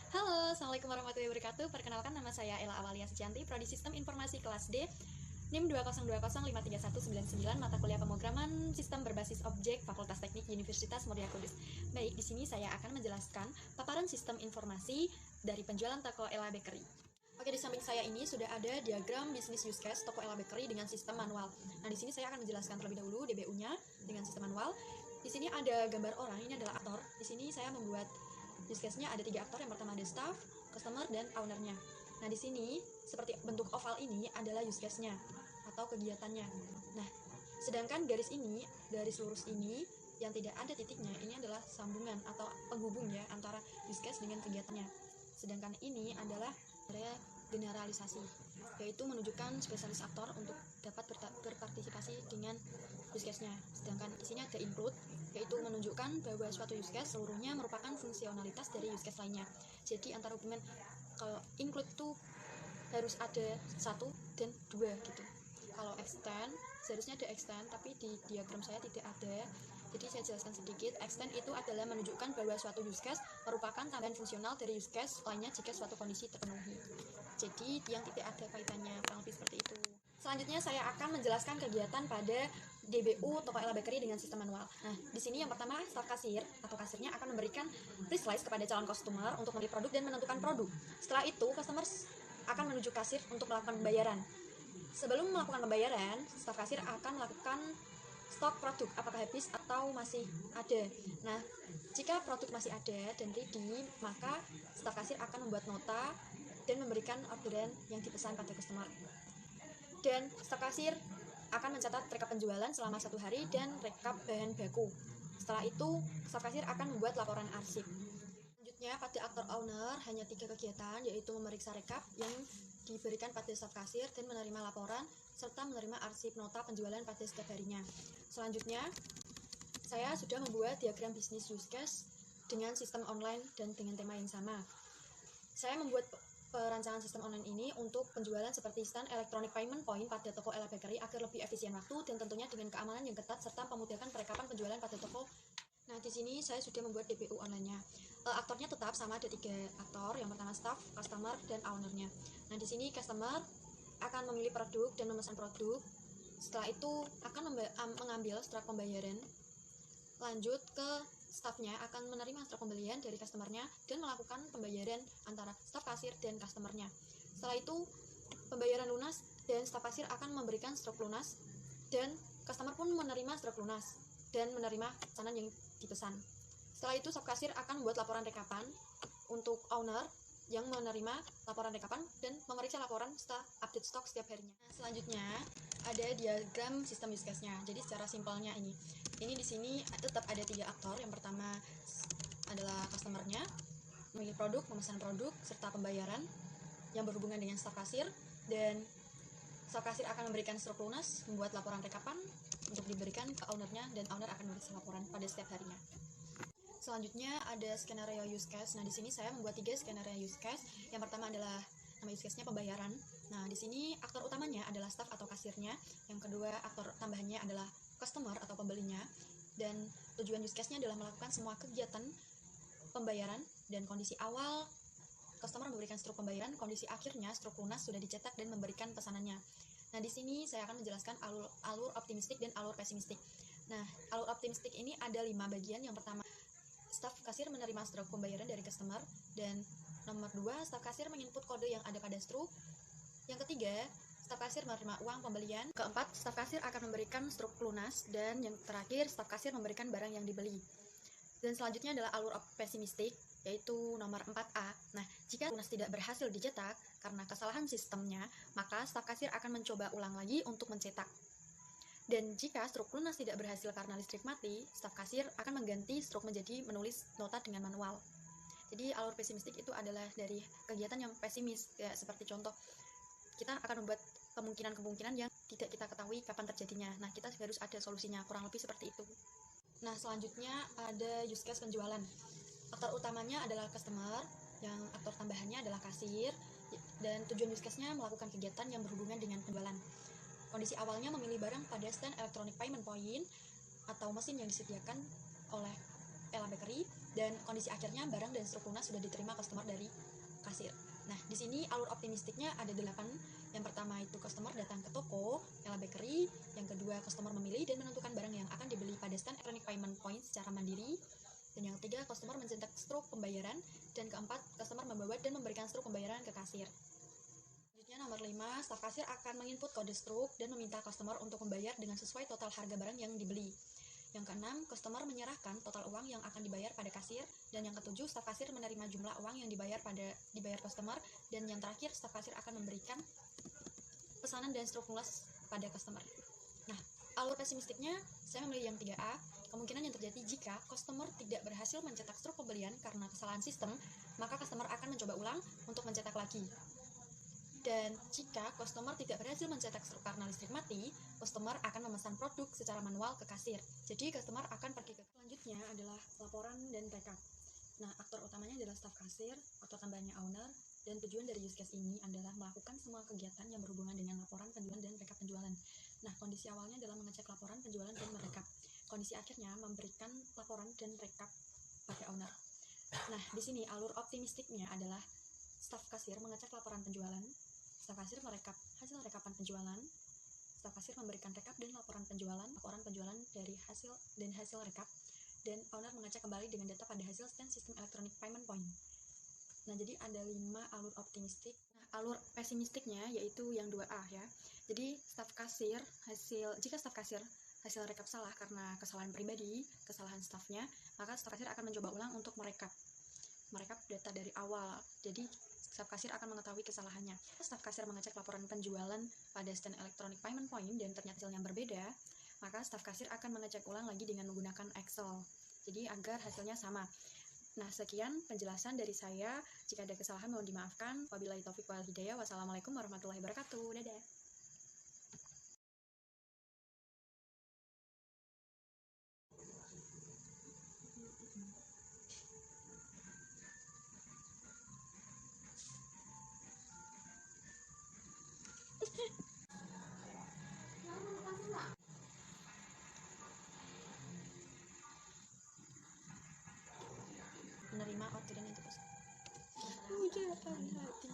Halo, Assalamualaikum warahmatullahi wabarakatuh. Perkenalkan, nama saya Ella Awalia Sejanti, Prodi Sistem Informasi kelas D, NIM 202053199, mata kuliah pemrograman Sistem Berbasis Objek, Fakultas Teknik Universitas Muria Kudus. Baik, di sini saya akan menjelaskan paparan sistem informasi dari penjualan toko Ella Bakery. Oke, di samping saya ini sudah ada diagram bisnis use case toko Ella Bakery dengan sistem manual. Nah, di sini saya akan menjelaskan terlebih dahulu DBU-nya dengan sistem manual. Di sini ada gambar orang, ini adalah aktor. Di sini saya membuat use case-nya ada 3 aktor. Yang pertama ada staff, customer, dan owner-nya. Nah, di sini seperti bentuk oval ini adalah use case-nya atau kegiatannya. Nah, sedangkan garis lurus ini yang tidak ada titiknya, ini adalah sambungan atau penghubung ya antara use case dengan kegiatannya. Sedangkan ini adalah generalisasi, yaitu menunjukkan spesialis aktor untuk dapat berpartisipasi dengan use case-nya. Sedangkan di sini ada include, yaitu menunjukkan bahwa suatu use case seluruhnya merupakan fungsionalitas dari use case lainnya. Jadi antara hubungan kalau include itu harus ada 1 dan 2 gitu. Kalau extend, seharusnya ada extend, tapi di diagram saya tidak ada. Jadi saya jelaskan sedikit. Extend itu adalah menunjukkan bahwa suatu use case merupakan tambahan fungsional dari use case lainnya jika suatu kondisi terpenuhi. Jadi yang tidak ada kaitannya, kurang lebih seperti itu. Selanjutnya saya akan menjelaskan kegiatan pada DBU toko Ella Bakery dengan sistem manual. Nah, di sini yang pertama, staff kasir atau kasirnya akan memberikan pre-slice kepada calon customer untuk membeli produk dan menentukan produk. Setelah itu, customer akan menuju kasir untuk melakukan pembayaran. Sebelum melakukan pembayaran, staf kasir akan melakukan stok produk, apakah habis atau masih ada. Nah, jika produk masih ada dan ready, maka staf kasir akan membuat nota dan memberikan orderan yang dipesan pada customer. Dan staf kasir akan mencatat rekap penjualan selama 1 hari dan rekap bahan baku. Setelah itu, staf kasir akan membuat laporan arsip. Selanjutnya, pada aktor owner hanya 3 kegiatan, yaitu memeriksa rekap yang diberikan pada staf kasir dan menerima laporan serta menerima arsip nota penjualan pada setiap harinya. Selanjutnya, saya sudah membuat diagram bisnis use case dengan sistem online dan dengan tema yang sama. Saya membuat perancangan sistem online ini untuk penjualan seperti stand electronic payment point pada toko Ella Bakery agar lebih efisien waktu dan tentunya dengan keamanan yang ketat serta pemudahan perekapan penjualan pada toko. Nah, di sini saya sudah membuat DBU online-nya. Aktornya tetap sama, ada 3 aktor. Yang pertama staff, customer, dan owner-nya. Nah, di sini customer akan memilih produk dan memesan produk. Setelah itu akan mengambil struk pembayaran. Lanjut ke staffnya akan menerima struk pembelian dari customer-nya dan melakukan pembayaran antara staff kasir dan customer-nya. Setelah itu pembayaran lunas dan staff kasir akan memberikan struk lunas dan customer pun menerima struk lunas dan menerima pesanan yang dipesan. Setelah itu, staf kasir akan membuat laporan rekapan untuk owner yang menerima laporan rekapan dan memeriksa laporan setelah update stok setiap harinya. Nah, selanjutnya ada diagram sistem use case-nya. Jadi secara simpelnya ini di sini tetap ada 3 aktor. Yang pertama adalah customer-nya, memilih produk, memesan produk, serta pembayaran yang berhubungan dengan staf kasir, dan staf kasir akan memberikan struk lunas, membuat laporan rekapan untuk diberikan ke owner-nya, dan owner akan menulis laporan pada setiap harinya. Selanjutnya ada skenario use case. Nah, di sini saya membuat 3 skenario use case. Yang pertama adalah nama use case-nya pembayaran. Nah, di sini aktor utamanya adalah staff atau kasirnya. Yang kedua, aktor tambahannya adalah customer atau pembelinya. Dan tujuan use case-nya adalah melakukan semua kegiatan pembayaran, dan kondisi awal customer memberikan struk pembayaran, kondisi akhirnya struk lunas sudah dicetak dan memberikan pesanannya. Nah, di sini saya akan menjelaskan alur optimistik dan alur pesimistik. Nah, alur optimistik ini ada 5 bagian. Yang pertama, staf kasir menerima struk pembayaran dari customer, dan nomor 2, staf kasir menginput kode yang ada pada struk. Yang ketiga, staf kasir menerima uang pembelian. Keempat, staf kasir akan memberikan struk lunas, dan yang terakhir, staf kasir memberikan barang yang dibeli. Dan selanjutnya adalah alur pesimistik, yaitu nomor 4A. Nah, jika lunas tidak berhasil dicetak karena kesalahan sistemnya, maka staf kasir akan mencoba ulang lagi untuk mencetak. Dan jika struk lunas tidak berhasil karena listrik mati, staf kasir akan mengganti struk menjadi menulis nota dengan manual. Jadi alur pesimistik itu adalah dari kegiatan yang pesimis, ya, seperti contoh, kita akan membuat kemungkinan-kemungkinan yang tidak kita ketahui kapan terjadinya. Nah, kita harus ada solusinya, kurang lebih seperti itu. Nah, selanjutnya ada use case penjualan. Aktor utamanya adalah customer, yang aktor tambahannya adalah kasir, dan tujuan use case-nya melakukan kegiatan yang berhubungan dengan penjualan. Kondisi awalnya memilih barang pada stand electronic payment point atau mesin yang disediakan oleh Ella Bakery, dan kondisi akhirnya barang dan struk lunas sudah diterima customer dari kasir. Nah, di sini alur optimistiknya ada 8. Yang pertama itu customer datang ke toko, Ella Bakery. Yang kedua, customer memilih dan menentukan barang yang akan dibeli pada stand electronic payment point secara mandiri. Dan yang ketiga, customer mencetak struk pembayaran. Dan keempat, customer membawa dan memberikan struk pembayaran ke kasir. Selanjutnya nomor 5, staf kasir akan menginput kode struk dan meminta customer untuk membayar dengan sesuai total harga barang yang dibeli. Yang keenam, customer menyerahkan total uang yang akan dibayar pada kasir. Dan yang ketujuh, staf kasir menerima jumlah uang yang dibayar customer. Dan yang terakhir, staf kasir akan memberikan pesanan dan struk lunas pada customer. Nah, alur pesimistiknya saya memilih yang 3A. Kemungkinan yang terjadi jika customer tidak berhasil mencetak struk pembelian karena kesalahan sistem, maka customer akan mencoba ulang untuk mencetak lagi. Dan jika customer tidak berhasil mencetak struk karena listrik mati, customer akan memesan produk secara manual ke kasir. Jadi customer akan pergi ke selanjutnya adalah laporan dan rekap. Nah, aktor utamanya adalah staf kasir atau tambahannya owner, dan tujuan dari use case ini adalah melakukan semua kegiatan yang berhubungan dengan laporan penjualan dan rekap penjualan. Nah, kondisi awalnya adalah mengecek laporan penjualan dan merekap. Kondisi akhirnya memberikan laporan dan rekap pada owner. Nah, di sini alur optimistiknya adalah staf kasir mengecek laporan penjualan, staf kasir merekap hasil rekapan penjualan, staf kasir memberikan rekap dan laporan penjualan dari hasil rekap, dan owner mengecek kembali dengan data pada hasil stand sistem electronic payment point. Nah, jadi ada 5 alur optimistik. Nah, alur pesimistiknya yaitu yang 2A ya. Jadi jika staf kasir hasil rekap salah karena kesalahan pribadi, kesalahan stafnya, maka staf kasir akan mencoba ulang untuk merekap data dari awal. Jadi staf kasir akan mengetahui kesalahannya. Staf kasir mengecek laporan penjualan pada stand electronic payment point dan ternyata hasilnya berbeda, maka staf kasir akan mengecek ulang lagi dengan menggunakan Excel. Jadi agar hasilnya sama. Nah, sekian penjelasan dari saya. Jika ada kesalahan mohon dimaafkan. Wabillahi taufiq wal hidayah. Wassalamualaikum warahmatullahi wabarakatuh. Dadah. Menerima orderan itu. Hujatan hati.